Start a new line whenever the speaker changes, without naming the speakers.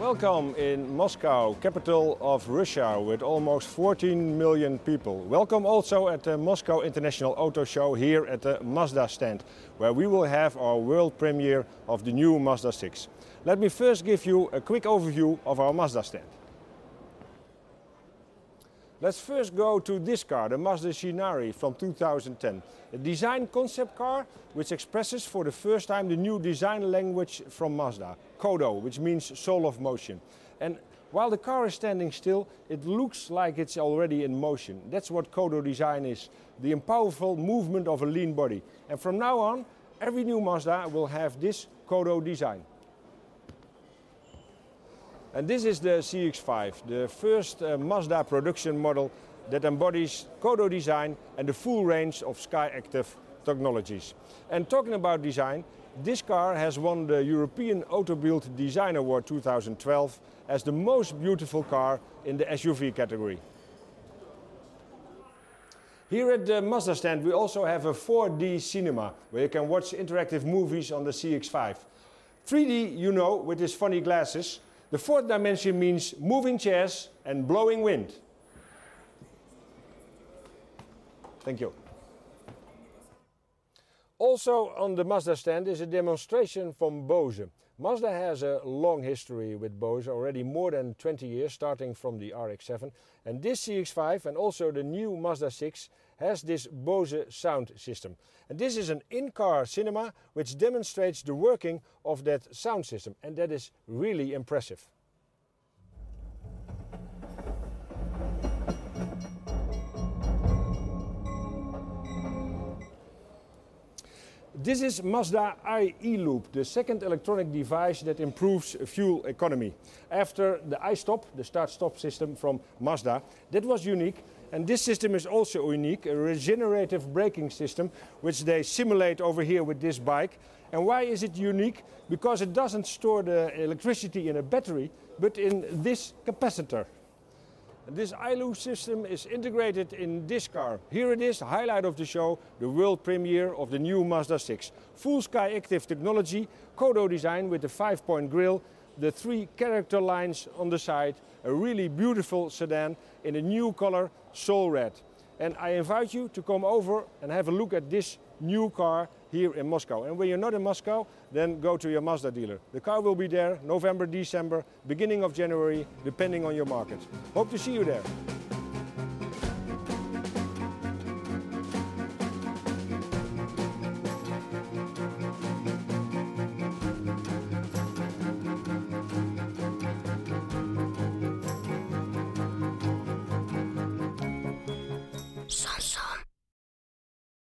Welcome in Moscow, capital of Russia, with almost 14 million people. Welcome also at the Moscow International Auto Show here at the Mazda stand, where we will have our world premiere of the new Mazda 6. Let me first give you a quick overview of our Mazda stand. Let's first go to this car, the Mazda Shinari from 2010. A design concept car which expresses for the first time the new design language from Mazda, Kodo, which means soul of motion. And while the car is standing still, it looks like it's already in motion. That's what Kodo design is, the powerful movement of a lean body. And from now on, every new Mazda will have this Kodo design. And this is the CX-5, the first Mazda production model that embodies Kodo design and the full range of Skyactiv technologies. And talking about design, this car has won the European Autobild Design Award 2012 as the most beautiful car in the SUV category. Here at the Mazda stand we also have a 4D cinema where you can watch interactive movies on the CX-5. 3D, you know, with his funny glasses. The fourth dimension means moving chairs and blowing wind. Thank you. Also on the Mazda stand is a demonstration from Bose. Mazda has a long history with Bose, already more than 20 years, starting from the RX-7. And this CX-5 and also the new Mazda 6 has this Bose sound system. And this is an in-car cinema which demonstrates the working of that sound system. And that is really impressive. This is Mazda i-eLoop, the second electronic device that improves fuel economy. After the iStop, the start-stop system from Mazda, that was unique. And this system is also unique, a regenerative braking system, which they simulate over here with this bike. And why is it unique? Because it doesn't store the electricity in a battery, but in this capacitor. This i-Loop system is integrated in this car. Here it is, the highlight of the show, the world premiere of the new Mazda 6. Full Skyactiv technology, Kodo design with the 5-point grille, the 3 character lines on the side, a really beautiful sedan in a new color, Soul Red. And I invite you to come over and have a look at this new car here in Moscow. And when you're not in Moscow, then go to your Mazda dealer. The car will be there November, December, beginning of January, depending on your market. Hope to see you there.
Salsa.